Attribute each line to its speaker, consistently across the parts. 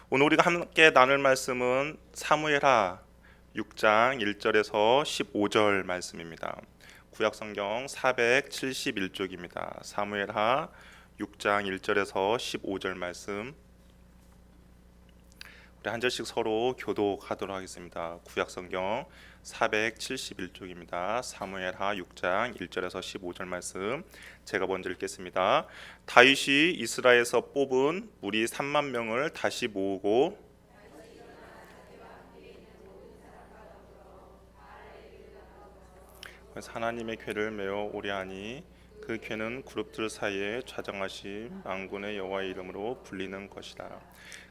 Speaker 1: 오늘 우리가 함께 나눌 말씀은 사무엘하 6장 1절에서 15절 말씀입니다. 구약성경 471쪽입니다. 사무엘하 6장 1절에서 15절 말씀, 우리 한 절씩 서로 교독하도록 하겠습니다. 구약성경 471쪽입니다. 사무엘하 6장 1절에서 15절 말씀, 제가 먼저 읽겠습니다. 다윗이 이스라엘에서 뽑은 무리 3만 명을 다시 모으고 하나님의 궤를 메어 오래 하니 그 궤는 그룹들 사이에 좌정하신 만군의 여호와의 이름으로 불리는 것이다.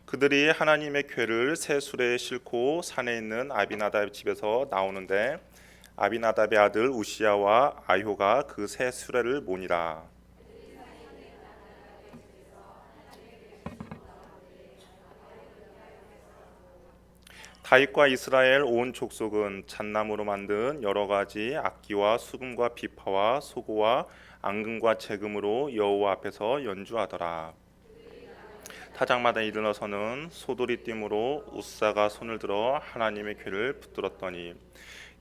Speaker 1: 그들이 하나님의 궤를 새 수레에 싣고 산에 있는 아비나답 집에서 나오는데 아비나답의 아들 우시야와 아효가 그 새 수레를 모니라. 다윗과 이스라엘 온 족속은 잣나무로 만든 여러 가지 악기와 수금과 비파와 소고와 앙금과 재금으로 여호와 앞에서 연주하더라. 타작마다 일어나서는 소돌이 띠므로 우사가 손을 들어 하나님의 궤를 붙들었더니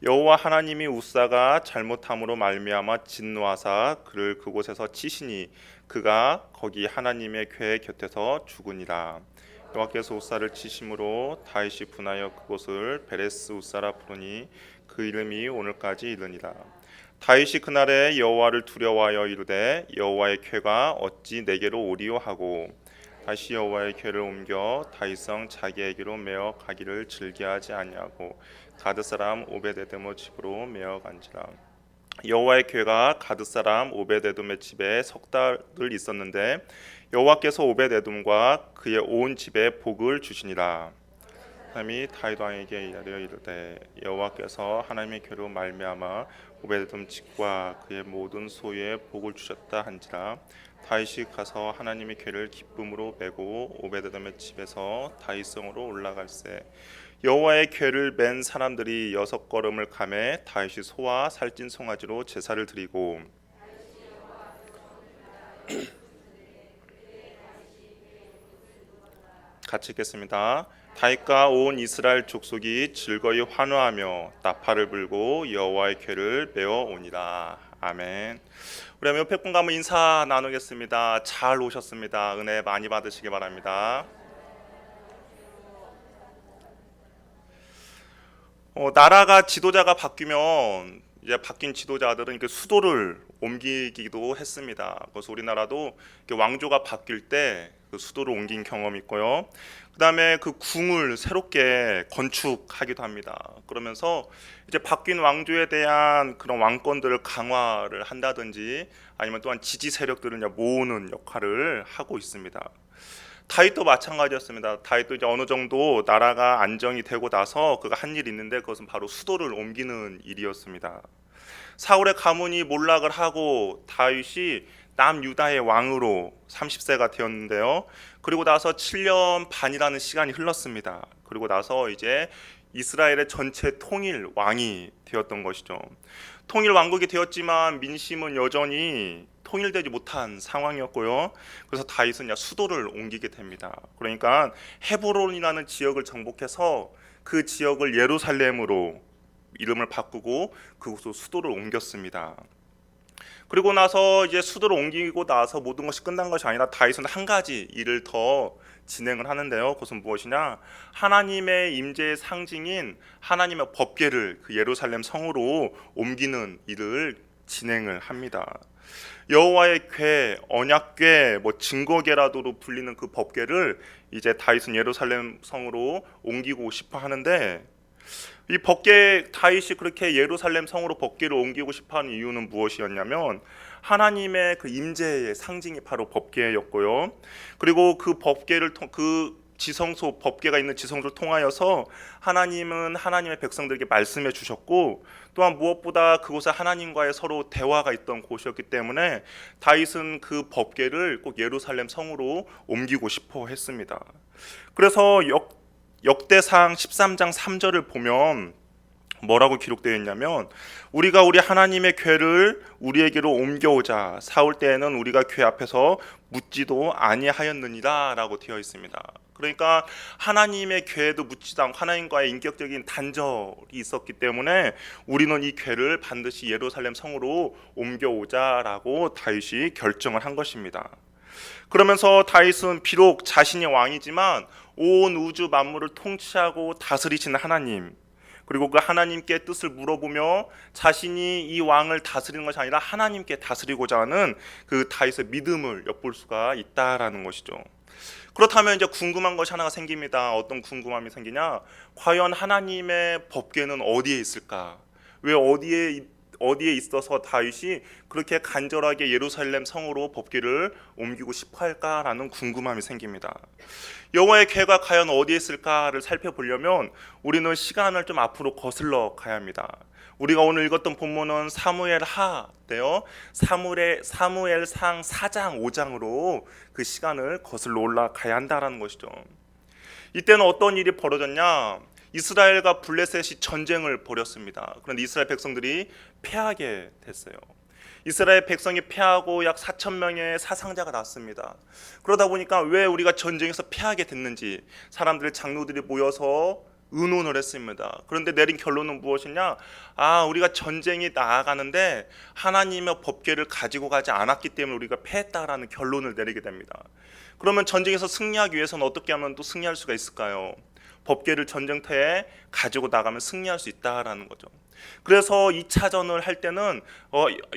Speaker 1: 여호와 하나님이 우사가 잘못함으로 말미암아 진노하사 그를 그곳에서 치시니 그가 거기 하나님의 궤 곁에서 죽으니라. 여호와께서 우사를 치심으로 다윗이 분하여 그곳을 베레스 우사라 부르니 그 이름이 오늘까지 이르니라. 다윗이 그날에 여호와를 두려워하여 이르되 여호와의 궤가 어찌 내게로 오리요 하고 다시 여호와의 궤를 옮겨 다윗성 자기에게로 메어 가기를 즐겨하지 아니하고 가드 사람 오베데돔의 집으로 메어 간지라. 여호와의 궤가 가드 사람 오베데돔의 집에 석 달을 있었는데 여호와께서 오베데돔과 그의 온 집에 복을 주시니라. 하나님이 다윗 왕에게 이르러 이르되 여호와께서 하나님의 궤로 말미암아 오베데돔 집과 그의 모든 소유에 복을 주셨다 한지라. 다윗이 가서 하나님의 궤를 기쁨으로 메고 오베데돔의 집에서 다윗성으로 올라갈새 여호와의 궤를 맨 사람들이 6걸음을 가매 다윗이 소와 살찐 송아지로 제사를 드리고 같이 읽겠습니다. 다윗과 온 이스라엘 족속이 즐거이 환호하며 나팔을 불고 여호와의 궤를 메어 오니라. 아멘. 우리 옆에 분 가면 인사 나누겠습니다. 잘 오셨습니다. 은혜 많이 받으시기 바랍니다. 나라가 지도자가 바뀌면 이제 바뀐 지도자들은 이렇게 수도를 옮기기도 했습니다. 그래서 우리나라도 왕조가 바뀔 때 그 수도를 옮긴 경험이 있고요. 그다음에 그 궁을 새롭게 건축하기도 합니다. 그러면서 이제 바뀐 왕조에 대한 그런 왕권들을 강화를 한다든지 아니면 또한 지지 세력들을 모으는 역할을 하고 있습니다. 다윗도 마찬가지였습니다. 다윗도 이제 어느 정도 나라가 안정이 되고 나서 그가 한 일이 있는데 그것은 바로 수도를 옮기는 일이었습니다. 사울의 가문이 몰락을 하고 다윗이 남유다의 왕으로 30세가 되었는데요. 그리고 나서 7년 반이라는 시간이 흘렀습니다. 그리고 나서 이제 이스라엘의 전체 통일 왕이 되었던 것이죠. 통일 왕국이 되었지만 민심은 여전히 통일되지 못한 상황이었고요. 그래서 다윗은 수도를 옮기게 됩니다. 그러니까 헤브론이라는 지역을 정복해서 그 지역을 예루살렘으로 이름을 바꾸고 그곳으로 수도를 옮겼습니다. 그리고 나서 이제 수도를 옮기고 나서 모든 것이 끝난 것이 아니라 다윗은 한 가지 일을 더 진행을 하는데요. 그것은 무엇이냐? 하나님의 임재의 상징인 하나님의 법궤를 그 예루살렘 성으로 옮기는 일을 진행을 합니다. 여호와의 궤, 언약궤, 증거궤라도로 불리는 그 법궤를 이제 다윗은 예루살렘 성으로 옮기고 싶어 하는데 이 법궤 다윗이 그렇게 예루살렘 성으로 법궤를 옮기고 싶어하는 이유는 무엇이었냐면 하나님의 그 임재의 상징이 바로 법궤였고요. 그리고 그 법궤를 그 지성소 법궤가 있는 지성소를 통하여서 하나님은 하나님의 백성들에게 말씀해 주셨고 또한 무엇보다 그곳에 하나님과의 서로 대화가 있던 곳이었기 때문에 다윗은 그 법궤를 꼭 예루살렘 성으로 옮기고 싶어 했습니다. 그래서 역대상 13장 3절을 보면 뭐라고 기록되어 있냐면 우리가 우리 하나님의 궤를 우리에게로 옮겨오자 사울 때에는 우리가 궤 앞에서 묻지도 아니하였느니라 라고 되어 있습니다. 그러니까 하나님의 궤에도 묻지도 않고 하나님과의 인격적인 단절이 있었기 때문에 우리는 이 궤를 반드시 예루살렘 성으로 옮겨오자라고 다윗이 결정을 한 것입니다. 그러면서 다윗은 비록 자신이 왕이지만 온 우주 만물을 통치하고 다스리시는 하나님, 그리고 그 하나님께 뜻을 물어보며 자신이 이 왕을 다스리는 것이 아니라 하나님께 다스리고자 하는 그 다윗의 믿음을 엿볼 수가 있다라는 것이죠. 그렇다면 이제 궁금한 것이 하나가 생깁니다. 어떤 궁금함이 생기냐? 과연 하나님의 법궤는 어디에 있을까? 왜 어디에 있어서 다윗이 그렇게 간절하게 예루살렘 성으로 법궤를 옮기고 싶어 할까라는 궁금함이 생깁니다. 여호와의 궤가 과연 어디에 있을까를 살펴보려면 우리는 시간을 좀 앞으로 거슬러 가야 합니다. 우리가 오늘 읽었던 본문은 사무엘하인데요. 사무엘상 4장 5장으로 그 시간을 거슬러 올라가야 한다라는 것이죠. 이때는 어떤 일이 벌어졌냐? 이스라엘과 블레셋이 전쟁을 벌였습니다. 그런데 이스라엘 백성들이 패하게 됐어요. 이스라엘 백성이 패하고 약 4천 명의 사상자가 났습니다. 그러다 보니까 왜 우리가 전쟁에서 패하게 됐는지 사람들의 장로들이 모여서 의논을 했습니다. 그런데 내린 결론은 무엇이냐? 우리가 전쟁이 나아가는데 하나님의 법궤를 가지고 가지 않았기 때문에 우리가 패했다라는 결론을 내리게 됩니다. 그러면 전쟁에서 승리하기 위해서는 어떻게 하면 또 승리할 수가 있을까요? 법궤를 전쟁터에 가지고 나가면 승리할 수 있다라는 거죠. 그래서 2차전을 할 때는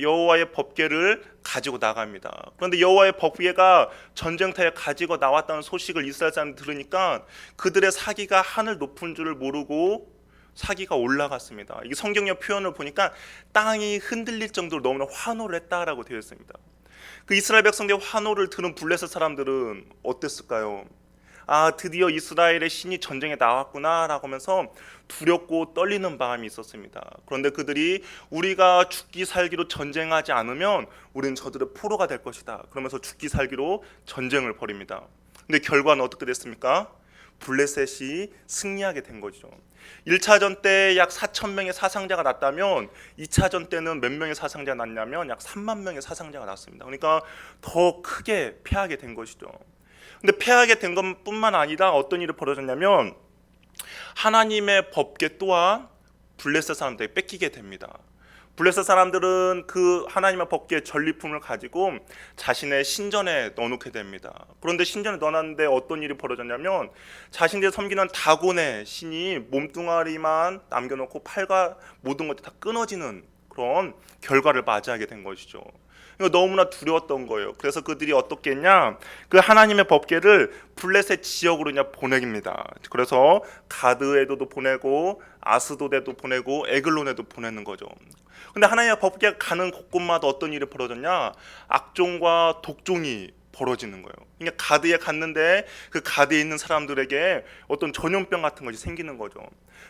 Speaker 1: 여호와의 법궤를 가지고 나갑니다. 그런데 여호와의 법궤가 전쟁터에 가지고 나왔다는 소식을 이스라엘 사람들이 들으니까 그들의 사기가 하늘 높은 줄을 모르고 사기가 올라갔습니다. 이 성경의 표현을 보니까 땅이 흔들릴 정도로 너무나 환호를 했다라고 되어 있습니다. 그 이스라엘 백성들의 환호를 들은 블레셋 사람들은 어땠을까요? 드디어 이스라엘의 신이 전쟁에 나왔구나 라고 하면서 두렵고 떨리는 마음이 있었습니다. 그런데 그들이 우리가 죽기 살기로 전쟁하지 않으면 우리는 저들의 포로가 될 것이다 그러면서 죽기 살기로 전쟁을 벌입니다. 근데 결과는 어떻게 됐습니까? 블레셋이 승리하게 된 거죠. 1차전 때 약 4천 명의 사상자가 났다면 2차전 때는 몇 명의 사상자가 났냐면 약 3만 명의 사상자가 났습니다. 그러니까 더 크게 패하게 된 것이죠. 근데 패하게 된 것뿐만 아니라 어떤 일이 벌어졌냐면 하나님의 법궤 또한 블레셋 사람들에게 뺏기게 됩니다. 블레셋 사람들은 그 하나님의 법궤 전리품을 가지고 자신의 신전에 넣어놓게 됩니다. 그런데 신전에 넣어놨는데 어떤 일이 벌어졌냐면 자신들이 섬기는 다곤의 신이 몸뚱아리만 남겨놓고 팔과 모든 것들이 다 끊어지는 그런 결과를 맞이하게 된 것이죠. 너무나 두려웠던 거예요. 그래서 그들이 어떻게 했냐? 그 하나님의 법궤를 블레셋 지역으로 그냥 보냅니다. 그래서 가드에도 보내고 아스돗에도 보내고 에글론에도 보내는 거죠. 근데 하나님의 법궤가 가는 곳곳마다 어떤 일이 벌어졌냐? 악종과 독종이 벌어지는 거예요. 그러니까 가드에 갔는데 그 가드에 있는 사람들에게 어떤 전염병 같은 것이 생기는 거죠.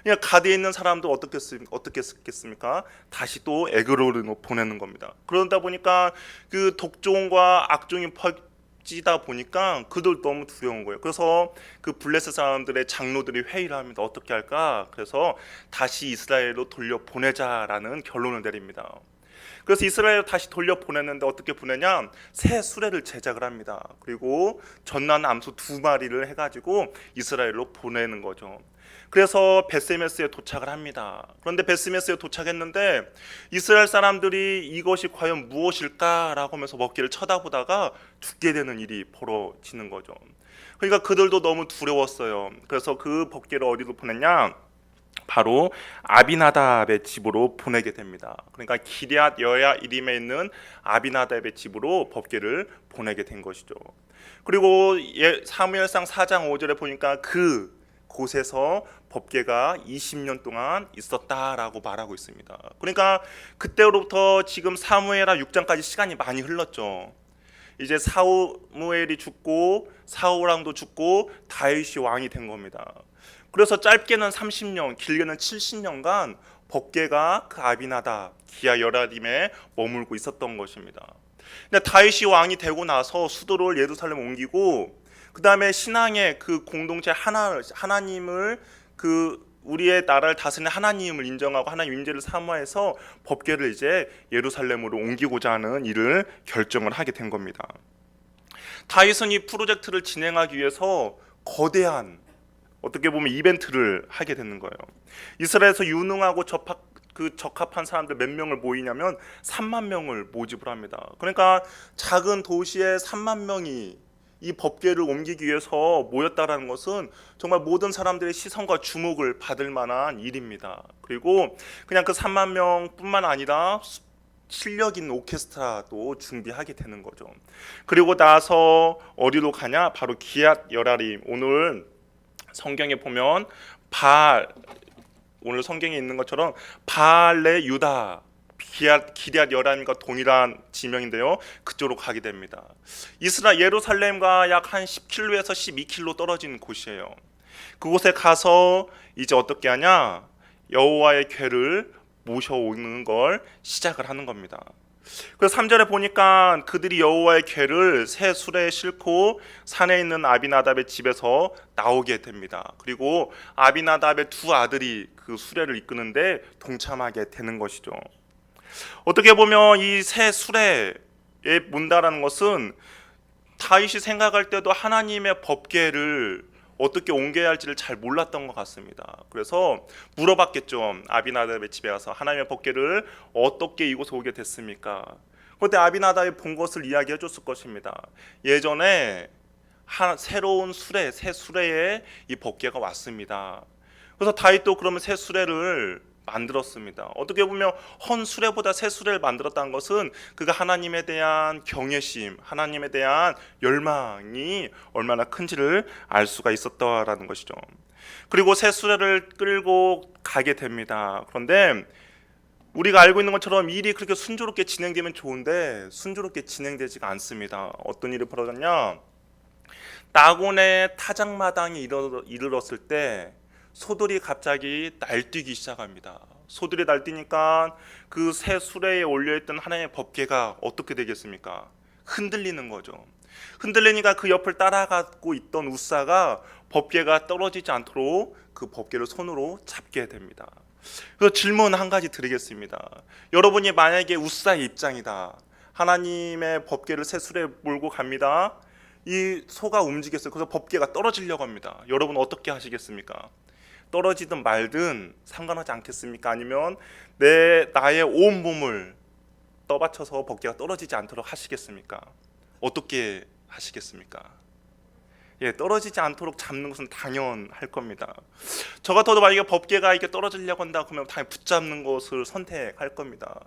Speaker 1: 그러니까 가드에 있는 사람도 어떻게 했겠습니까? 다시 또 에그로로 보내는 겁니다. 그러다 보니까 그 독종과 악종이 퍼지다 보니까 그들 너무 두려운 거예요. 그래서 그 블레셋 사람들의 장로들이 회의를 합니다. 어떻게 할까? 그래서 다시 이스라엘로 돌려 보내자라는 결론을 내립니다. 그래서 이스라엘을 다시 돌려보냈는데 어떻게 보내냐? 새 수레를 제작을 합니다. 그리고 전난 암소 2마리를 해가지고 이스라엘로 보내는 거죠. 그래서 베스메스에 도착을 합니다. 그런데 베스메스에 도착했는데 이스라엘 사람들이 이것이 과연 무엇일까라고 하면서 먹기를 쳐다보다가 죽게 되는 일이 벌어지는 거죠. 그러니까 그들도 너무 두려웠어요. 그래서 그 법궤를 어디로 보냈냐? 바로 아비나답의 집으로 보내게 됩니다. 그러니까 기럇 여야일임에 있는 아비나답의 집으로 법궤를 보내게 된 것이죠. 그리고 사무엘상 4장 5절에 보니까 그 곳에서 법궤가 20년 동안 있었다라고 말하고 있습니다. 그러니까 그때로부터 지금 사무엘하 6장까지 시간이 많이 흘렀죠. 이제 사무엘이 죽고 사울왕도 죽고 다윗이 왕이 된 겁니다. 그래서 짧게는 30년, 길게는 70년간 법궤가 그 아비나답, 기아 여라림에 머물고 있었던 것입니다. 근데 다윗이 왕이 되고 나서 수도를 예루살렘 옮기고 그 다음에 신앙의 그 공동체 하나님을 우리의 나라를 다스리는 하나님을 인정하고 하나님 임재를 사모해서 법궤를 이제 예루살렘으로 옮기고자 하는 일을 결정을 하게 된 겁니다. 다윗은 이 프로젝트를 진행하기 위해서 거대한 어떻게 보면 이벤트를 하게 되는 거예요. 이스라엘에서 유능하고 적합한 사람들 몇 명을 모이냐면 3만 명을 모집을 합니다. 그러니까 작은 도시에 3만 명이 이 법궤를 옮기기 위해서 모였다라는 것은 정말 모든 사람들의 시선과 주목을 받을 만한 일입니다. 그리고 그냥 그 3만 명뿐만 아니라 실력 있는 오케스트라도 준비하게 되는 거죠. 그리고 나서 어디로 가냐? 바로 기앗 여라림. 오늘 성경에 보면 오늘 성경에 있는 것처럼 바알레 유다, 기럇 여라림과 동일한 지명인데요. 그쪽으로 가게 됩니다. 예루살렘과 약 한 10km에서 12km 떨어진 곳이에요. 그곳에 가서 이제 어떻게 하냐? 여호와의 궤를 모셔오는 걸 시작을 하는 겁니다. 그래서 3절에 보니까 그들이 여호와의 궤를 새 수레에 싣고 산에 있는 아비나답의 집에서 나오게 됩니다. 그리고 아비나답의 두 아들이 그 수레를 이끄는데 동참하게 되는 것이죠. 어떻게 보면 이 새 수레에 문다라는 것은 다윗이 생각할 때도 하나님의 법궤를 어떻게 옮겨야 할지를 잘 몰랐던 것 같습니다. 그래서 물어봤겠죠. 아비나답의 집에 가서 하나님의 법궤를 어떻게 이곳에 오게 됐습니까? 그때 아비나답이 본 것을 이야기해 줬을 것입니다. 예전에 새로운 수레, 새 수레에 이 법궤가 왔습니다. 그래서 다윗도 그러면 새 수레를 만들었습니다. 어떻게 보면 헌 수레보다 새 수레를 만들었다는 것은 그가 하나님에 대한 경외심, 하나님에 대한 열망이 얼마나 큰지를 알 수가 있었다라는 것이죠. 그리고 새 수레를 끌고 가게 됩니다. 그런데 우리가 알고 있는 것처럼 일이 그렇게 순조롭게 진행되면 좋은데 순조롭게 진행되지가 않습니다. 어떤 일이 벌어졌냐? 나곤의 타작마당에 이르렀을 때 소들이 갑자기 날뛰기 시작합니다. 소들이 날뛰니까 그 새 수레에 올려있던 하나님의 법궤가 어떻게 되겠습니까? 흔들리는 거죠. 흔들리니까 그 옆을 따라가고 있던 우사가 법궤가 떨어지지 않도록 그 법궤를 손으로 잡게 됩니다. 그래서 질문 한 가지 드리겠습니다. 여러분이 만약에 우사의 입장이다. 하나님의 법궤를 새 수레에 몰고 갑니다. 이 소가 움직였어요. 그래서 법궤가 떨어지려고 합니다. 여러분 어떻게 하시겠습니까? 떨어지든 말든 상관하지 않겠습니까? 아니면 나의 온 몸을 떠받쳐서 법궤가 떨어지지 않도록 하시겠습니까? 어떻게 하시겠습니까? 떨어지지 않도록 잡는 것은 당연할 겁니다. 저 같아도 만약에 법궤가 이렇게 떨어지려고 한다 그러면 당연히 붙잡는 것을 선택할 겁니다.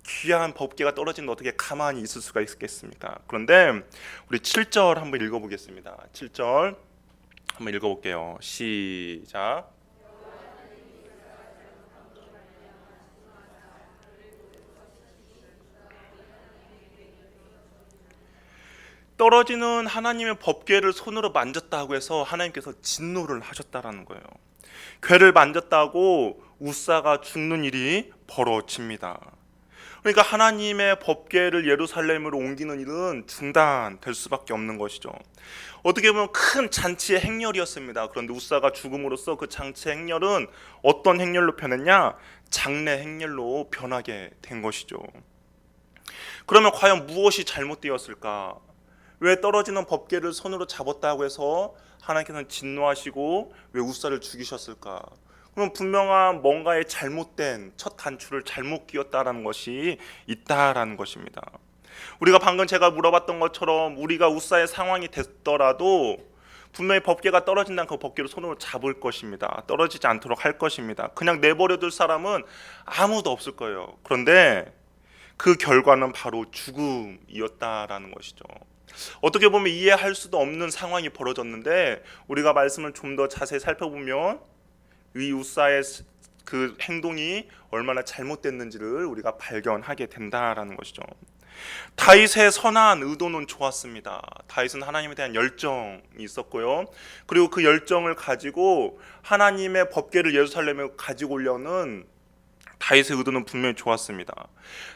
Speaker 1: 귀한 법궤가 떨어지는데 어떻게 가만히 있을 수가 있겠습니까? 그런데 우리 7절 한번 읽어보겠습니다. 7절 한번 읽어볼게요. 시작. 떨어지는 하나님의 법궤를 손으로 만졌다고 해서 하나님께서 진노를 하셨다라는 거예요. 궤를 만졌다고 우사가 죽는 일이 벌어집니다. 그러니까 하나님의 법궤를 예루살렘으로 옮기는 일은 중단될 수밖에 없는 것이죠. 어떻게 보면 큰 잔치의 행렬이었습니다. 그런데 우사가 죽음으로써 그 잔치의 행렬은 어떤 행렬로 변했냐? 장례 행렬로 변하게 된 것이죠. 그러면 과연 무엇이 잘못되었을까? 왜 떨어지는 법궤를 손으로 잡았다고 해서 하나님께서는 진노하시고 왜 우사를 죽이셨을까? 그럼 분명한 뭔가의 잘못된 첫 단추를 잘못 끼웠다라는 것이 있다라는 것입니다. 우리가 방금 제가 물어봤던 것처럼 우리가 우사의 상황이 됐더라도 분명히 법궤가 떨어진다면 그 법궤를 손으로 잡을 것입니다. 떨어지지 않도록 할 것입니다. 그냥 내버려둘 사람은 아무도 없을 거예요. 그런데 그 결과는 바로 죽음이었다라는 것이죠. 어떻게 보면 이해할 수도 없는 상황이 벌어졌는데 우리가 말씀을 좀 더 자세히 살펴보면 이 우사의 그 행동이 얼마나 잘못됐는지를 우리가 발견하게 된다라는 것이죠. 다윗의 선한 의도는 좋았습니다. 다윗은 하나님에 대한 열정이 있었고요. 그리고 그 열정을 가지고 하나님의 법궤를 예루살렘에 가지고 오려는 다윗의 의도는 분명히 좋았습니다.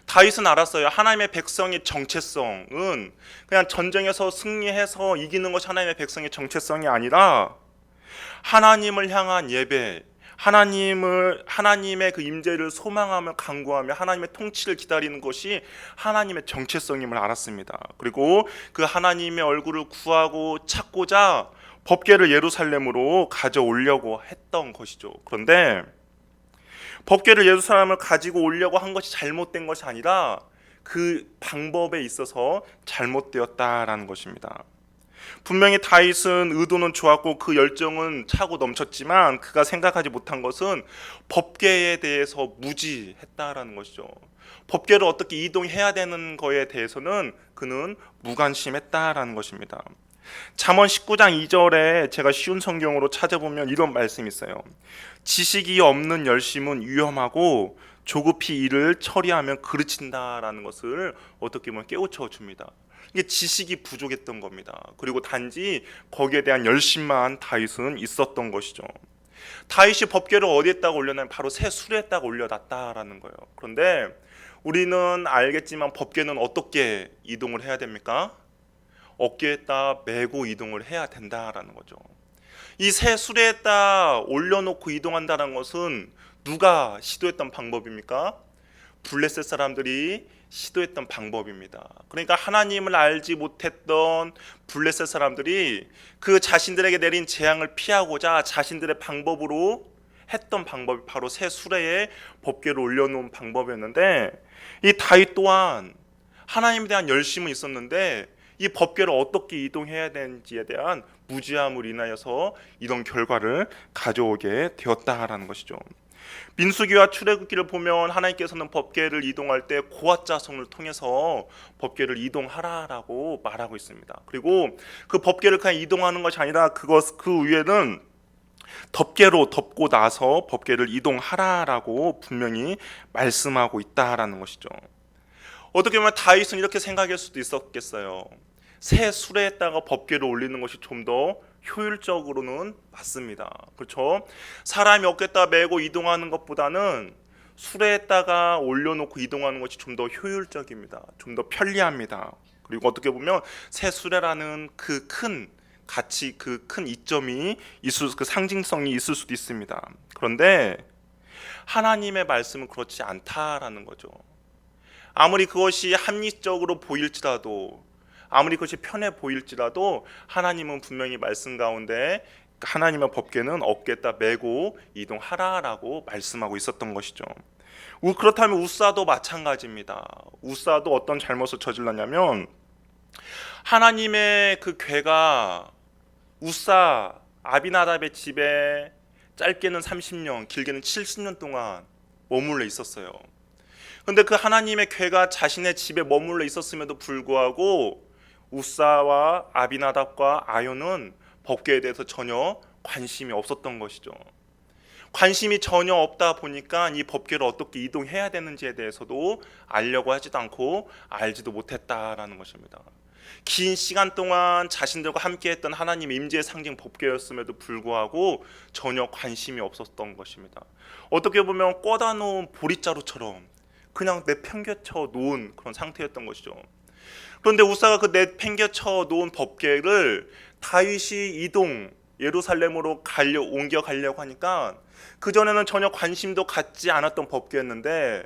Speaker 1: 다윗은 알았어요. 하나님의 백성의 정체성은 그냥 전쟁에서 승리해서 이기는 것이 하나님의 백성의 정체성이 아니라 하나님을 향한 예배, 하나님의 그 임재를 소망하며 간구하며 하나님의 통치를 기다리는 것이 하나님의 정체성임을 알았습니다. 그리고 그 하나님의 얼굴을 구하고 찾고자 법궤를 예루살렘으로 가져오려고 했던 것이죠. 그런데 법궤를 예루살렘을 가지고 오려고 한 것이 잘못된 것이 아니라 그 방법에 있어서 잘못되었다라는 것입니다. 분명히 다윗은 의도는 좋았고 그 열정은 차고 넘쳤지만 그가 생각하지 못한 것은 법궤에 대해서 무지했다라는 것이죠. 법궤를 어떻게 이동해야 되는 거에 대해서는 그는 무관심했다라는 것입니다. 잠언 19장 2절에 제가 쉬운 성경으로 찾아보면 이런 말씀이 있어요. 지식이 없는 열심은 위험하고 조급히 일을 처리하면 그르친다라는 것을 어떻게 보면 깨우쳐 줍니다. 이게 지식이 부족했던 겁니다. 그리고 단지 거기에 대한 열심만 다윗은 있었던 것이죠. 다윗이 법궤를 어디에다가 올려냐면 바로 새 수레에다가 올려놨다라는 거예요. 그런데 우리는 알겠지만 법궤는 어떻게 이동을 해야 됩니까? 어깨에다 메고 이동을 해야 된다라는 거죠. 이 새 수레에다 올려놓고 이동한다는 것은 누가 시도했던 방법입니까? 블레셋 사람들이 시도했던 방법입니다. 그러니까 하나님을 알지 못했던 블레셋 사람들이 그 자신들에게 내린 재앙을 피하고자 자신들의 방법으로 했던 방법이 바로 새 수레에 법궤를 올려놓은 방법이었는데, 이 다윗 또한 하나님에 대한 열심은 있었는데 이 법궤를 어떻게 이동해야 되는지에 대한 무지함으로 인하여서 이런 결과를 가져오게 되었다라는 것이죠. 민수기와 출애굽기를 보면 하나님께서는 법궤를 이동할 때 고앗 자손을 통해서 법궤를 이동하라라고 말하고 있습니다. 그리고 그 법궤를 그냥 이동하는 것이 아니라 그 위에는 덮개로 덮고 나서 법궤를 이동하라라고 분명히 말씀하고 있다라는 것이죠. 어떻게 보면 다윗은 이렇게 생각할 수도 있었겠어요. 새 수레에다가 법궤를 올리는 것이 좀 더 효율적으로는 맞습니다. 그렇죠? 사람이 어깨에다 메고 이동하는 것보다는 수레에다가 올려놓고 이동하는 것이 좀 더 효율적입니다. 좀 더 편리합니다. 그리고 어떻게 보면 새 수레라는 그 큰 가치, 그 큰 이점이 그 상징성이 있을 수도 있습니다. 그런데 하나님의 말씀은 그렇지 않다라는 거죠. 아무리 그것이 합리적으로 보일지라도, 아무리 그것이 편해 보일지라도 하나님은 분명히 말씀 가운데 하나님의 법궤는 어깨에다 메고 이동하라라고 말씀하고 있었던 것이죠. 그렇다면 우사도 마찬가지입니다. 우사도 어떤 잘못을 저질렀냐면 하나님의 그 궤가 우사 아비나답의 집에 짧게는 30년, 길게는 70년 동안 머물러 있었어요. 그런데 그 하나님의 궤가 자신의 집에 머물러 있었음에도 불구하고 우사와 아비나답과 아요는 법궤에 대해서 전혀 관심이 없었던 것이죠. 관심이 전혀 없다 보니까 이 법궤를 어떻게 이동해야 되는지에 대해서도 알려고 하지도 않고 알지도 못했다라는 것입니다. 긴 시간 동안 자신들과 함께했던 하나님의 임재의 상징 법궤였음에도 불구하고 전혀 관심이 없었던 것입니다. 어떻게 보면 꽂아 놓은 보릿자루처럼 그냥 내팽개쳐 놓은 그런 상태였던 것이죠. 그런데 우사가 그 내팽개쳐 놓은 법궤를 다윗이 예루살렘으로 옮겨 가려고 하니까 그전에는 전혀 관심도 갖지 않았던 법궤였는데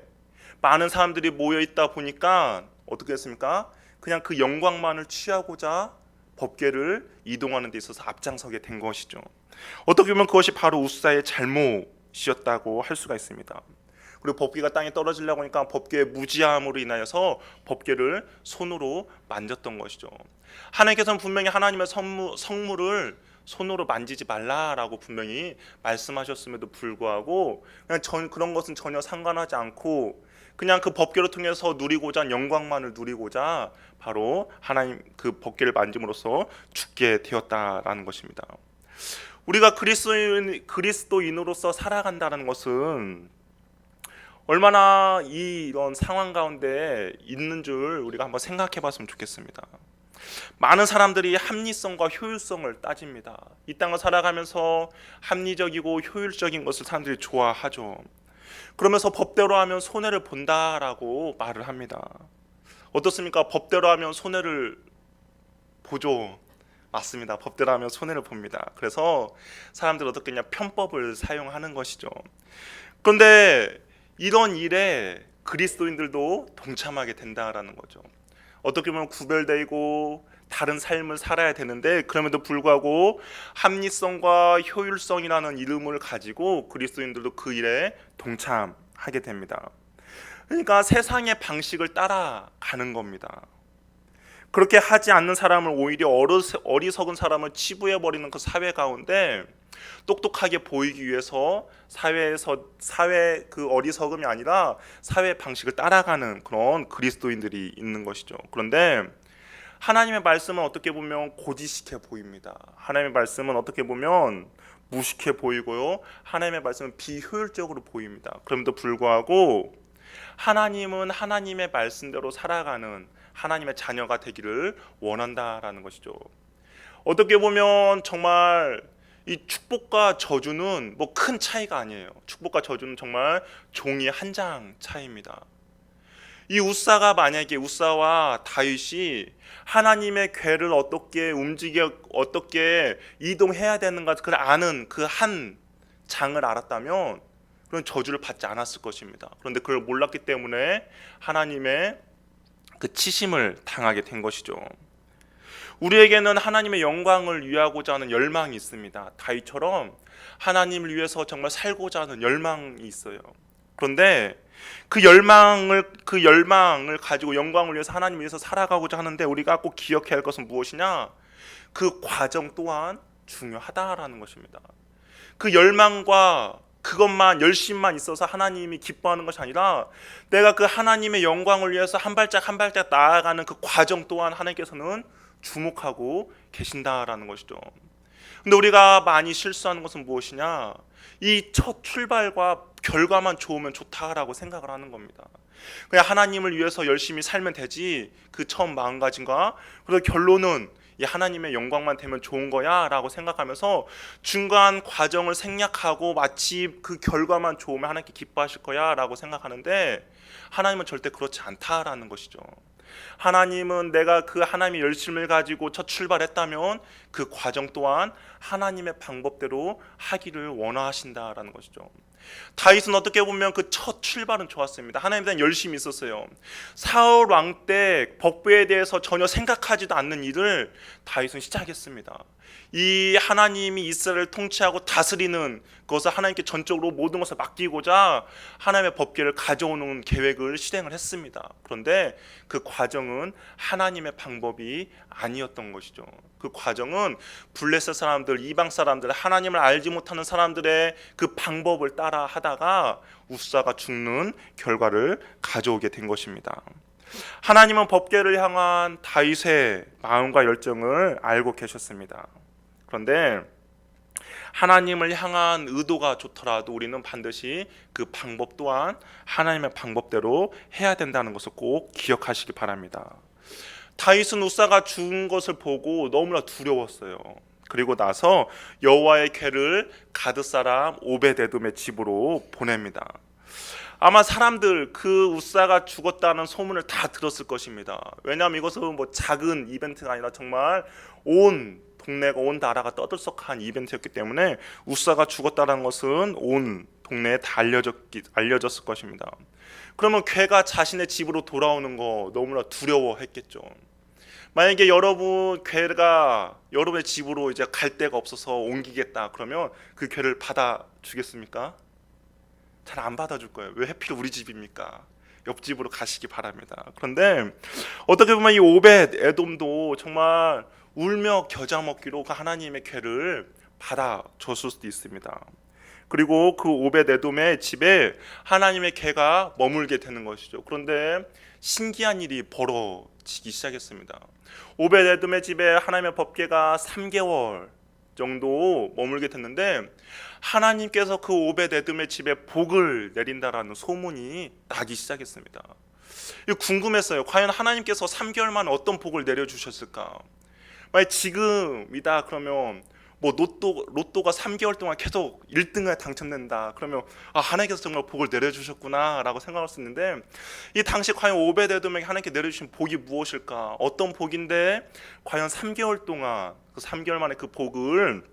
Speaker 1: 많은 사람들이 모여 있다 보니까 어떻게 했습니까? 그냥 그 영광만을 취하고자 법궤를 이동하는 데 있어서 앞장서게 된 것이죠. 어떻게 보면 그것이 바로 우사의 잘못이었다고 할 수가 있습니다. 그리고 법궤가 땅에 떨어지려고 하니까 법궤의 무지함으로 인하여서 법궤를 손으로 만졌던 것이죠. 하나님께서는 분명히 하나님의 성물을 손으로 만지지 말라라고 분명히 말씀하셨음에도 불구하고 그냥 그런 것은 전혀 상관하지 않고 그냥 그 법궤를 통해서 누리고자 영광만을 누리고자 바로 하나님 그 법궤를 만짐으로써 죽게 되었다라는 것입니다. 우리가 그리스도인으로서 살아간다는 것은 얼마나 이런 상황 가운데 있는 줄 우리가 한번 생각해 봤으면 좋겠습니다. 많은 사람들이 합리성과 효율성을 따집니다. 이 땅을 살아가면서 합리적이고 효율적인 것을 사람들이 좋아하죠. 그러면서 법대로 하면 손해를 본다라고 말을 합니다. 어떻습니까? 법대로 하면 손해를 보죠. 맞습니다. 법대로 하면 손해를 봅니다. 그래서 사람들이 어떻게 냐 편법을 사용하는 것이죠. 그런데 이런 일에 그리스도인들도 동참하게 된다라는 거죠. 어떻게 보면 구별되고 다른 삶을 살아야 되는데 그럼에도 불구하고 합리성과 효율성이라는 이름을 가지고 그리스도인들도 그 일에 동참하게 됩니다. 그러니까 세상의 방식을 따라가는 겁니다. 그렇게 하지 않는 사람을 오히려 어리석은 사람을 치부해버리는 그 사회 가운데 똑똑하게 보이기 위해서 사회 그 어리석음이 아니라 사회 방식을 따라가는 그런 그리스도인들이 있는 것이죠. 그런데 하나님의 말씀은 어떻게 보면 고지식해 보입니다. 하나님의 말씀은 어떻게 보면 무식해 보이고요. 하나님의 말씀은 비효율적으로 보입니다. 그럼에도 불구하고 하나님은 하나님의 말씀대로 살아가는 하나님의 자녀가 되기를 원한다라는 것이죠. 어떻게 보면 정말 이 축복과 저주는 뭐 큰 차이가 아니에요. 축복과 저주는 정말 종이 한 장 차이입니다. 이 우사와 다윗이 하나님의 궤를 어떻게 어떻게 이동해야 되는가 그걸 아는 그 한 장을 알았다면 그런 저주를 받지 않았을 것입니다. 그런데 그걸 몰랐기 때문에 하나님의 그 치심을 당하게 된 것이죠. 우리에게는 하나님의 영광을 위하고자 하는 열망이 있습니다. 다윗처럼 하나님을 위해서 정말 살고자 하는 열망이 있어요. 그런데 그 열망을 가지고 영광을 위해서 하나님을 위해서 살아가고자 하는데 우리가 꼭 기억해야 할 것은 무엇이냐? 그 과정 또한 중요하다라는 것입니다. 그 열망과 그것만 열심만 있어서 하나님이 기뻐하는 것이 아니라 내가 그 하나님의 영광을 위해서 한 발짝 한 발짝 나아가는 그 과정 또한 하나님께서는 주목하고 계신다라는 것이죠. 근데 우리가 많이 실수하는 것은 무엇이냐? 이 첫 출발과 결과만 좋으면 좋다라고 생각을 하는 겁니다. 그냥 하나님을 위해서 열심히 살면 되지 그 처음 마음가짐과 그리고 결론은 이 하나님의 영광만 되면 좋은 거야 라고 생각하면서 중간 과정을 생략하고 마치 그 결과만 좋으면 하나님께 기뻐하실 거야 라고 생각하는데 하나님은 절대 그렇지 않다라는 것이죠. 하나님은 내가 그 하나님의 열심을 가지고 첫 출발했다면 그 과정 또한 하나님의 방법대로 하기를 원하신다라는 것이죠. 다윗은 어떻게 보면 그 첫 출발은 좋았습니다. 하나님에 대한 열심이 있었어요. 사울 왕 때 법궤에 대해서 전혀 생각하지도 않는 일을 다윗은 시작했습니다. 이 하나님이 이스라엘을 통치하고 다스리는 것을 하나님께 전적으로 모든 것을 맡기고자 하나님의 법궤를 가져오는 계획을 실행을 했습니다. 그런데 그 과정은 하나님의 방법이 아니었던 것이죠. 그 과정은 블레셋 사람들, 이방 사람들, 하나님을 알지 못하는 사람들의 그 방법을 따라 하다가 우사가 죽는 결과를 가져오게 된 것입니다. 하나님은 법궤를 향한 다윗의 마음과 열정을 알고 계셨습니다. 그런데 하나님을 향한 의도가 좋더라도 우리는 반드시 그 방법 또한 하나님의 방법대로 해야 된다는 것을 꼭 기억하시기 바랍니다. 다윗은 우사가 죽은 것을 보고 너무나 두려웠어요. 그리고 나서 여호와의 궤를 가드 사람 오베데돔의 집으로 보냅니다. 아마 사람들 그 우사가 죽었다는 소문을 다 들었을 것입니다. 왜냐하면 이것은 뭐 작은 이벤트가 아니라 정말 온 동네가 온 나라가 떠들썩한 이벤트였기 때문에 우사가 죽었다는 것은 온 동네에 다 알려졌을 것입니다. 그러면 궤가 자신의 집으로 돌아오는 거 너무나 두려워했겠죠. 만약에 여러분 궤가 여러분의 집으로 이제 갈 데가 없어서 옮기겠다 그러면 그 궤를 받아주겠습니까? 잘 안 받아줄 거예요. 왜 하필 우리 집입니까? 옆집으로 가시기 바랍니다. 그런데 어떻게 보면 이 오벳 에돔도 정말 울며 겨자 먹기로 그 하나님의 궤를 받아줬을 수도 있습니다. 그리고 그 오벳 에돔의 집에 하나님의 궤가 머물게 되는 것이죠. 그런데 신기한 일이 벌어지기 시작했습니다. 오벳 에돔의 집에 하나님의 법궤가 3개월 정도 머물게 됐는데 하나님께서 그 오벳 에돔의 집에 복을 내린다라는 소문이 나기 시작했습니다. 궁금했어요. 과연 하나님께서 3개월 만에 어떤 복을 내려주셨을까? 만약 지금이다 그러면 뭐 로또가 3개월 동안 계속 1등에 당첨된다. 그러면 하나님께서 정말 복을 내려주셨구나라고 생각할 수 있는데, 이 당시 과연 오베데돔에게 하나님께 내려주신 복이 무엇일까? 어떤 복인데 과연 3개월 동안 그 3개월 만에 그 복을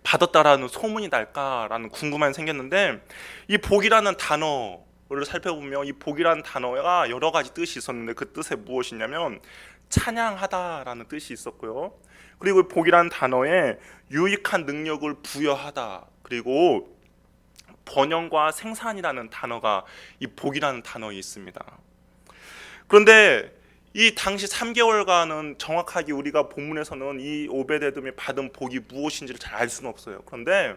Speaker 1: 받았다라는 소문이 날까라는 궁금함이 생겼는데, 이 복이라는 단어를 살펴보면 이 복이라는 단어가 여러 가지 뜻이 있었는데 그 뜻이 무엇이냐면 찬양하다라는 뜻이 있었고요. 그리고 복이라는 단어에 유익한 능력을 부여하다, 그리고 번영과 생산이라는 단어가 이 복이라는 단어에 있습니다. 그런데 이 당시 3개월간은 정확하게 우리가 본문에서는 이 오베데돔이 받은 복이 무엇인지를 잘 알 수는 없어요. 그런데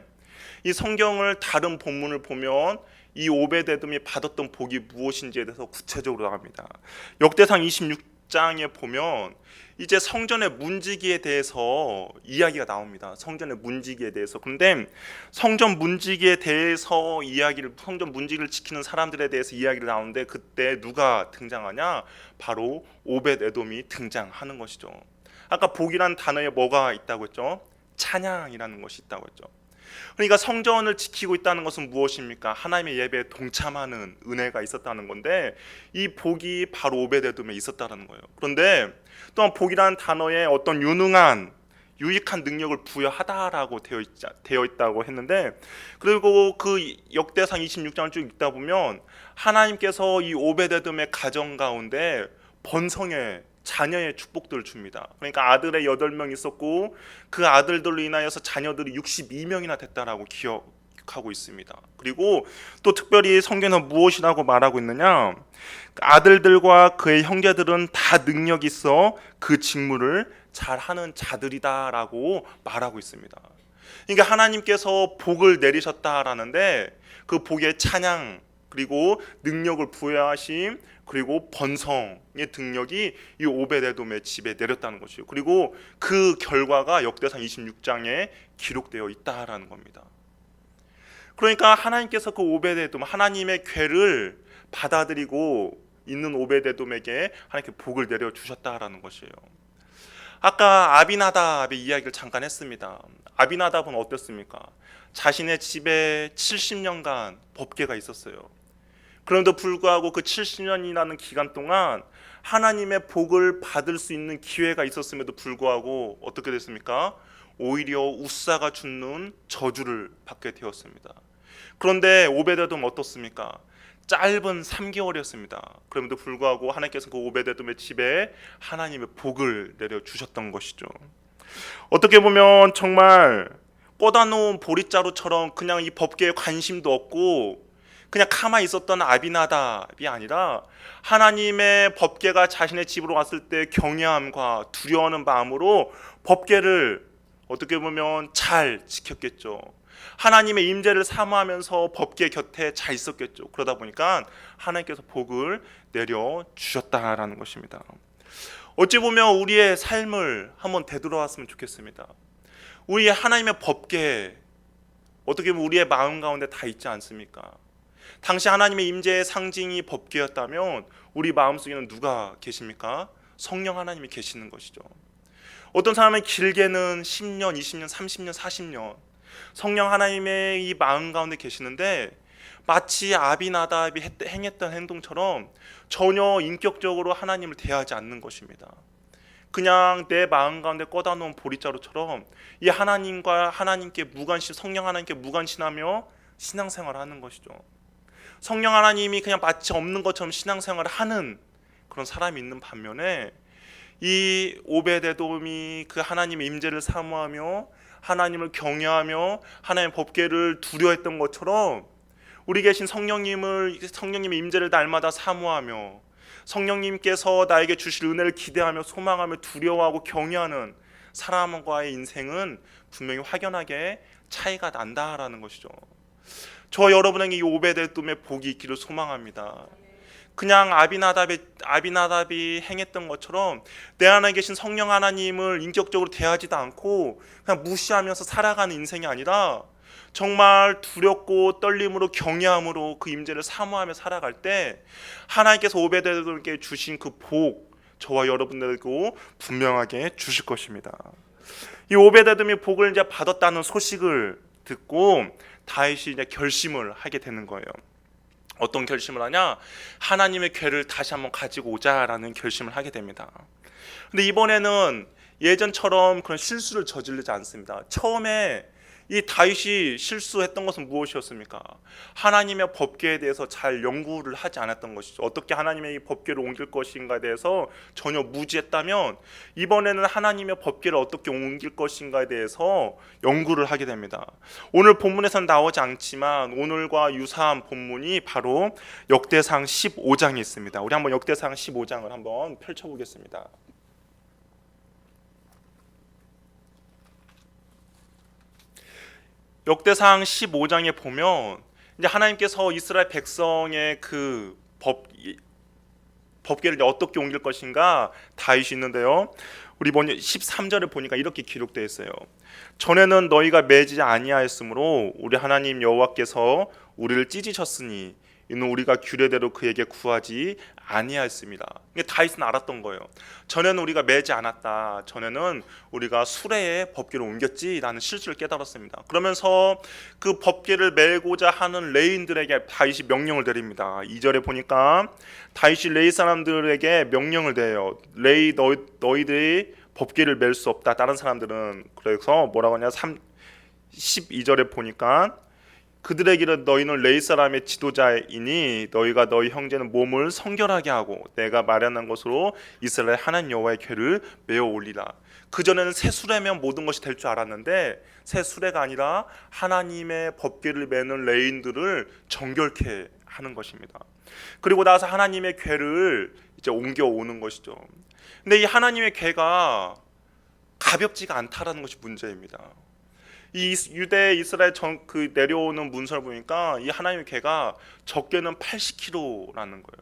Speaker 1: 이 성경을 다른 본문을 보면 이 오베데돔이 받았던 복이 무엇인지에 대해서 구체적으로 나옵니다. 역대상 26장에 보면 이제 성전의 문지기에 대해서 이야기가 나옵니다. 성전의 문지기에 대해서. 그런데 성전 문지기에 대해서 성전 문지기를 지키는 사람들에 대해서 이야기를 나오는데, 그때 누가 등장하냐? 바로 오벳에돔이 등장하는 것이죠. 아까 복이라는 단어에 뭐가 있다고 했죠? 찬양이라는 것이 있다고 했죠. 그러니까 성전을 지키고 있다는 것은 무엇입니까? 하나님의 예배에 동참하는 은혜가 있었다는 건데, 이 복이 바로 오벳에돔에 있었다는 거예요. 그런데 또한 복이라는 단어에 어떤 유능한 유익한 능력을 부여하다라고 되어 있다고 했는데, 그리고 그 역대상 26장을 쭉 읽다 보면 하나님께서 이 오벳에돔의 가정 가운데 번성의 자녀의 축복들을 줍니다. 그러니까 아들의 8명 있었고 그 아들들로 인하여서 자녀들이 62명이나 됐다라고 기억하고 있습니다. 그리고 또 특별히 성경은 무엇이라고 말하고 있느냐? 아들들과 그의 형제들은 다 능력이 있어 그 직무를 잘하는 자들이다라고 말하고 있습니다. 그러니까 하나님께서 복을 내리셨다라는데 그 복의 찬양, 그리고 능력을 부여하심, 그리고 번성의 능력이 이 오벳에돔의 집에 내렸다는 것이에요. 그리고 그 결과가 역대상 26장에 기록되어 있다라는 겁니다. 그러니까 하나님께서 그 오벳에돔, 하나님의 궤를 받아들이고 있는 오벳에돔에게 하나님께 복을 내려 주셨다라는 것이에요. 아까 아비나답의 이야기를 잠깐 했습니다. 아비나답은 어땠습니까? 자신의 집에 70년간 법궤가 있었어요. 그럼에도 불구하고 그 70년이라는 기간 동안 하나님의 복을 받을 수 있는 기회가 있었음에도 불구하고 어떻게 됐습니까? 오히려 우사가 주는 저주를 받게 되었습니다. 그런데 오벳에돔은 어떻습니까? 짧은 3개월이었습니다. 그럼에도 불구하고 하나님께서 그 오벳에돔의 집에 하나님의 복을 내려 주셨던 것이죠. 어떻게 보면 정말 꽂아놓은 보릿자루처럼 그냥 이 법궤에 관심도 없고 그냥 가만히 있었던 아비나답이 아니라 하나님의 법궤가 자신의 집으로 왔을 때 경외함과 두려워하는 마음으로 법궤를 어떻게 보면 잘 지켰겠죠. 하나님의 임재를 사모하면서 법궤 곁에 잘 있었겠죠. 그러다 보니까 하나님께서 복을 내려 주셨다라는 것입니다. 어찌 보면 우리의 삶을 한번 되돌아왔으면 좋겠습니다. 우리의 하나님의 법궤 어떻게 보면 우리의 마음 가운데 다 있지 않습니까? 당시 하나님의 임재의 상징이 법궤였다면 우리 마음속에는 누가 계십니까? 성령 하나님이 계시는 것이죠. 어떤 사람은 길게는 10년, 20년, 30년, 40년 성령 하나님의 이 마음 가운데 계시는데 마치 아비나답이 행했던 행동처럼 전혀 인격적으로 하나님을 대하지 않는 것입니다. 그냥 내 마음 가운데 꽂아놓은 보릿자루처럼 이 하나님과 하나님께 무관심, 성령 하나님께 무관심하며 신앙생활을 하는 것이죠. 성령 하나님이 그냥 마치 없는 것처럼 신앙생활을 하는 그런 사람이 있는 반면에 이 오벳에돔이 그 하나님의 임재를 사모하며 하나님을 경외하며 하나님의 법궤를 두려워했던 것처럼 우리 계신 성령님의 임재를 날마다 사모하며 성령님께서 나에게 주실 은혜를 기대하며 소망하며 두려워하고 경외하는 사람과의 인생은 분명히 확연하게 차이가 난다라는 것이죠. 저 여러분에게 이 오벳에돔의 복이 있기를 소망합니다. 그냥 아비나답이 행했던 것처럼 내 안에 계신 성령 하나님을 인격적으로 대하지도 않고 그냥 무시하면서 살아가는 인생이 아니라 정말 두렵고 떨림으로 경외함으로 그 임재를 사모하며 살아갈 때 하나님께서 오벳에돔에게 주신 그 복 저와 여러분들에게 분명하게 주실 것입니다. 이 오베데돔이 복을 이제 받았다는 소식을 듣고 다윗이 이제 결심을 하게 되는 거예요. 어떤 결심을 하냐? 하나님의 궤를 다시 한번 가지고 오자라는 결심을 하게 됩니다. 근데 이번에는 예전처럼 그런 실수를 저지르지 않습니다. 처음에 이 다윗이 실수했던 것은 무엇이었습니까? 하나님의 법궤에 대해서 잘 연구를 하지 않았던 것이죠. 어떻게 하나님의 이 법궤를 옮길 것인가에 대해서 전혀 무지했다면 이번에는 하나님의 법궤를 어떻게 옮길 것인가에 대해서 연구를 하게 됩니다. 오늘 본문에서는 나오지 않지만 오늘과 유사한 본문이 바로 역대상 15장에 있습니다. 우리 한번 역대상 15장을 한번 펼쳐보겠습니다. 역대상 15장에 보면 이제 하나님께서 이스라엘 백성의 그 법궤를 어떻게 옮길 것인가 다윗이 있는데요. 우리 13절을 보니까 이렇게 기록되어 있어요. 전에는 너희가 매지 아니하였으므로 우리 하나님 여호와께서 우리를 찢으셨으니 이는 우리가 규례대로 그에게 구하지 아니하였습니다. 이게 다윗은 알았던 거예요. 전에는 우리가 매지 않았다. 전에는 우리가 수레에 법궤를 옮겼지라는 실수를 깨달았습니다. 그러면서 그 법궤를 메고자 하는 레인들에게 다윗이 명령을 내립니다. 2절에 보니까 다윗이 레이 사람들에게 명령을 내요. 레이 너희들이 법궤를 멜 수 없다. 다른 사람들은 그래서 뭐라고 하냐? 12절에 보니까 그들에게 너희는 레위 사람의 지도자이니 너희가 너희 형제는 몸을 성결하게 하고 내가 마련한 것으로 이스라엘 하나님 여호와의 궤를 메어 올리라. 그전에는 새 수레면 모든 것이 될 줄 알았는데 새 수레가 아니라 하나님의 법궤를 메는 레인들을 정결케 하는 것입니다. 그리고 나서 하나님의 궤를 이제 옮겨 오는 것이죠. 근데 이 하나님의 궤가 가볍지가 않다라는 것이 문제입니다. 이 유대 이스라엘 그 내려오는 문서를 보니까 이 하나님의 궤가 적게는 80kg라는 거예요.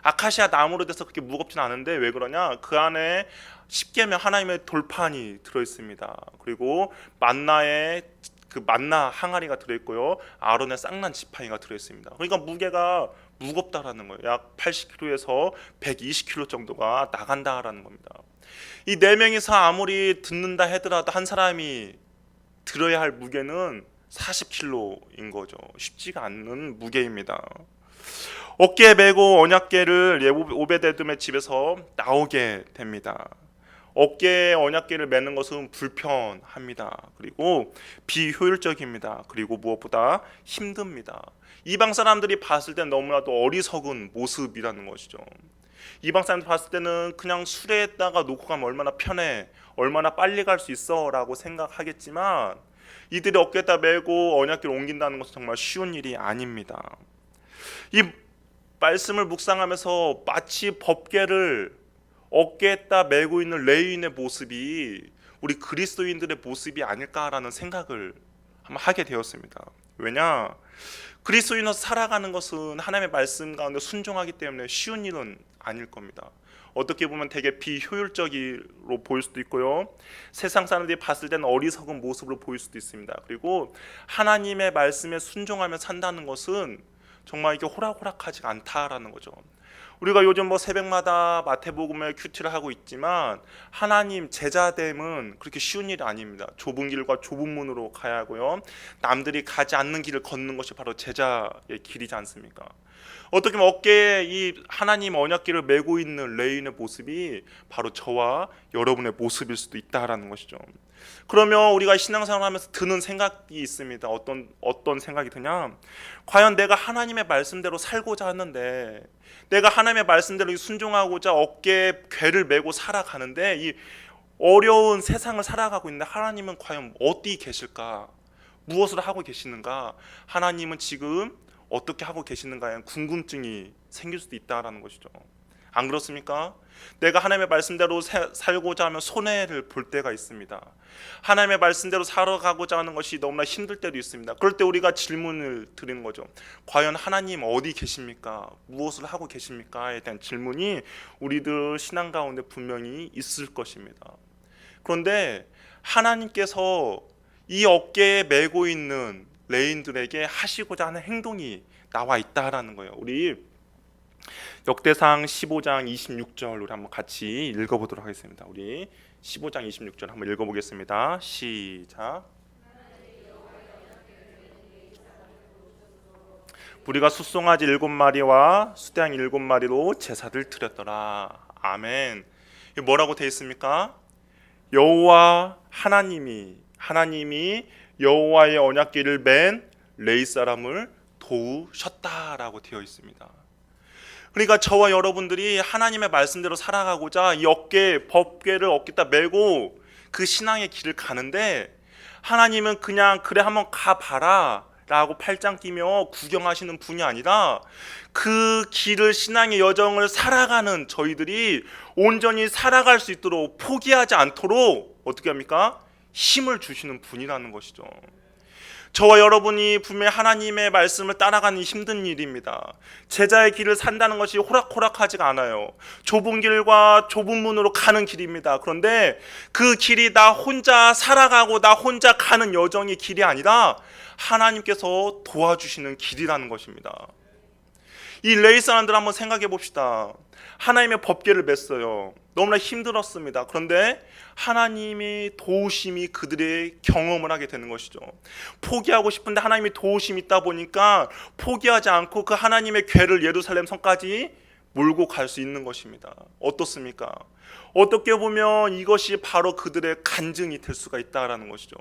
Speaker 1: 아카시아 나무로 돼서 그렇게 무겁진 않은데 왜 그러냐? 그 안에 십계명 하나님의 돌판이 들어 있습니다. 그리고 만나의 그 만나 항아리가 들어 있고요. 아론의 쌍난 지팡이가 들어 있습니다. 그러니까 무게가 무겁다라는 거예요. 약 80kg에서 120kg 정도가 나간다라는 겁니다. 이 네 명이서 아무리 듣는다 하더라도 한 사람이 들어야 할 무게는 40kg인 거죠. 쉽지가 않는 무게입니다. 어깨에 메고 언약궤를 오베데돔의 집에서 나오게 됩니다. 어깨에 언약궤를 메는 것은 불편합니다. 그리고 비효율적입니다. 그리고 무엇보다 힘듭니다. 이방 사람들이 봤을 때 너무나도 어리석은 모습이라는 것이죠. 이방 사람들 봤을 때는 그냥 수레에다가 놓고 가면 얼마나 편해, 얼마나 빨리 갈 수 있어 라고 생각하겠지만 이들이 어깨에다 메고 언약궤를 옮긴다는 것은 정말 쉬운 일이 아닙니다. 이 말씀을 묵상하면서 마치 법궤를 어깨에다 메고 있는 레위인의 모습이 우리 그리스도인들의 모습이 아닐까라는 생각을 한번 하게 되었습니다. 왜냐? 그리스도인으로서 살아가는 것은 하나님의 말씀 가운데 순종하기 때문에 쉬운 일은 아닐 겁니다. 어떻게 보면 되게 비효율적으로 보일 수도 있고요. 세상 사람들이 봤을 때는 어리석은 모습으로 보일 수도 있습니다. 그리고 하나님의 말씀에 순종하며 산다는 것은 정말 이게 호락호락하지 않다라는 거죠. 우리가 요즘 뭐 새벽마다 마태복음의 큐티를 하고 있지만 하나님 제자됨은 그렇게 쉬운 일이 아닙니다. 좁은 길과 좁은 문으로 가야 하고요. 남들이 가지 않는 길을 걷는 것이 바로 제자의 길이지 않습니까? 어떻게 보면 어깨에 이 하나님 언약궤를 메고 있는 레위인의 모습이 바로 저와 여러분의 모습일 수도 있다라는 것이죠. 그러면 우리가 신앙생활을 하면서 드는 생각이 있습니다. 어떤 생각이 드냐? 과연 내가 하나님의 말씀대로 살고자 하는데, 내가 하나님의 말씀대로 순종하고자 어깨에 궤를 메고 살아가는데 이 어려운 세상을 살아가고 있는데 하나님은 과연 어디 계실까? 무엇을 하고 계시는가? 하나님은 지금 어떻게 하고 계시는가에 궁금증이 생길 수도 있다라는 것이죠. 안 그렇습니까? 내가 하나님의 말씀대로 살고자 하면 손해를 볼 때가 있습니다. 하나님의 말씀대로 살아가고자 하는 것이 너무나 힘들 때도 있습니다. 그럴 때 우리가 질문을 드리는 거죠. 과연 하나님 어디 계십니까? 무엇을 하고 계십니까?에 대한 질문이 우리들 신앙 가운데 분명히 있을 것입니다. 그런데 하나님께서 이 어깨에 메고 있는 레인들에게 하시고자 하는 행동이 나와 있다라는 거예요. 우리 역대상 15장 26절 우리 한번 같이 읽어보도록 하겠습니다. 우리 15장 26절 한번 읽어보겠습니다. 시작. 우리가 숫송아지 7마리와 수양 7마리로 제사를 드렸더라. 아멘. 뭐라고 되어 있습니까? 여호와 하나님이 여호와의 언약궤를 맨 레위 사람을 도우셨다라고 되어 있습니다. 그러니까 저와 여러분들이 하나님의 말씀대로 살아가고자 이 법궤를 어깨에다 메고 그 신앙의 길을 가는데, 하나님은 그냥 그래 한번 가봐라 라고 팔짱 끼며 구경하시는 분이 아니라 그 길을, 신앙의 여정을 살아가는 저희들이 온전히 살아갈 수 있도록, 포기하지 않도록 어떻게 합니까? 힘을 주시는 분이라는 것이죠. 저와 여러분이 분명히 하나님의 말씀을 따라가는 힘든 일입니다. 제자의 길을 산다는 것이 호락호락하지가 않아요. 좁은 길과 좁은 문으로 가는 길입니다. 그런데 그 길이 나 혼자 살아가고 나 혼자 가는 여정의 길이 아니라 하나님께서 도와주시는 길이라는 것입니다. 이 레위 사람들 한번 생각해 봅시다. 하나님의 법궤를 맸어요. 너무나 힘들었습니다. 그런데 하나님이 도우심이 그들의 경험을 하게 되는 것이죠. 포기하고 싶은데 하나님이 도우심이 있다 보니까 포기하지 않고 그 하나님의 궤를 예루살렘 성까지 몰고 갈 수 있는 것입니다. 어떻습니까? 어떻게 보면 이것이 바로 그들의 간증이 될 수가 있다라는 것이죠.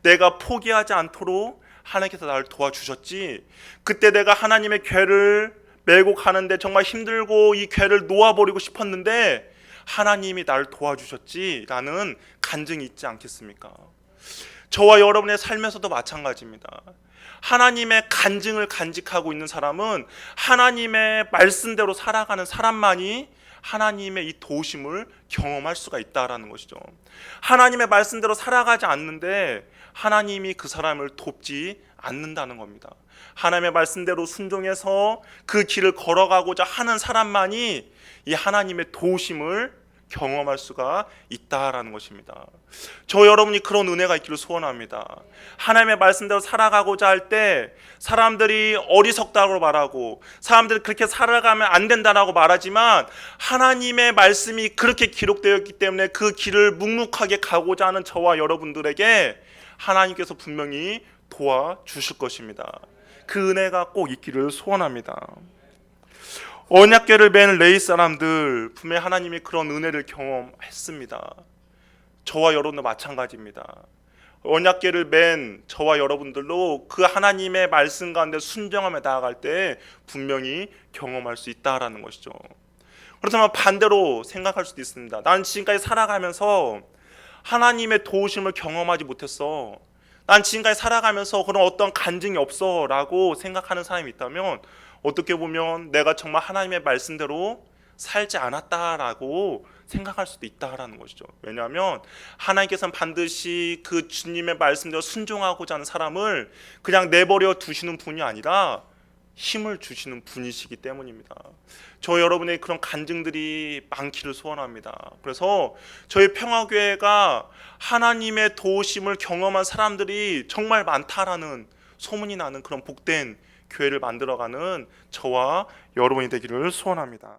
Speaker 1: 내가 포기하지 않도록 하나님께서 나를 도와주셨지, 그때 내가 하나님의 궤를 메고 가는데 정말 힘들고 이 궤를 놓아버리고 싶었는데 하나님이 나를 도와주셨지라는 간증이 있지 않겠습니까? 저와 여러분의 삶에서도 마찬가지입니다. 하나님의 간증을 간직하고 있는 사람은 하나님의 말씀대로 살아가는 사람만이 하나님의 이 도우심을 경험할 수가 있다라는 것이죠. 하나님의 말씀대로 살아가지 않는데 하나님이 그 사람을 돕지 않는다는 겁니다. 하나님의 말씀대로 순종해서 그 길을 걸어가고자 하는 사람만이 이 하나님의 도우심을 경험할 수가 있다라는 것입니다. 저 여러분이 그런 은혜가 있기를 소원합니다. 하나님의 말씀대로 살아가고자 할 때 사람들이 어리석다고 말하고 사람들이 그렇게 살아가면 안 된다라고 말하지만 하나님의 말씀이 그렇게 기록되어 있기 때문에 그 길을 묵묵하게 가고자 하는 저와 여러분들에게 하나님께서 분명히 도와주실 것입니다. 그 은혜가 꼭 있기를 소원합니다. 언약궤를 맨 레위 사람들 분명히 하나님이 그런 은혜를 경험했습니다. 저와 여러분도 마찬가지입니다. 언약궤를 맨 저와 여러분들도 그 하나님의 말씀 가운데 순종하며 나아갈 때 분명히 경험할 수 있다라는 것이죠. 그렇다면 반대로 생각할 수도 있습니다. 나는 지금까지 살아가면서 하나님의 도우심을 경험하지 못했어. 난 지금까지 살아가면서 그런 어떤 간증이 없어 라고 생각하는 사람이 있다면 어떻게 보면 내가 정말 하나님의 말씀대로 살지 않았다라고 생각할 수도 있다라는 것이죠. 왜냐하면 하나님께서는 반드시 그 주님의 말씀대로 순종하고자 하는 사람을 그냥 내버려 두시는 분이 아니라 힘을 주시는 분이시기 때문입니다. 저 여러분의 그런 간증들이 많기를 소원합니다. 그래서 저희 평화교회가 하나님의 도우심을 경험한 사람들이 정말 많다라는 소문이 나는 그런 복된 교회를 만들어가는 저와 여러분이 되기를 소원합니다.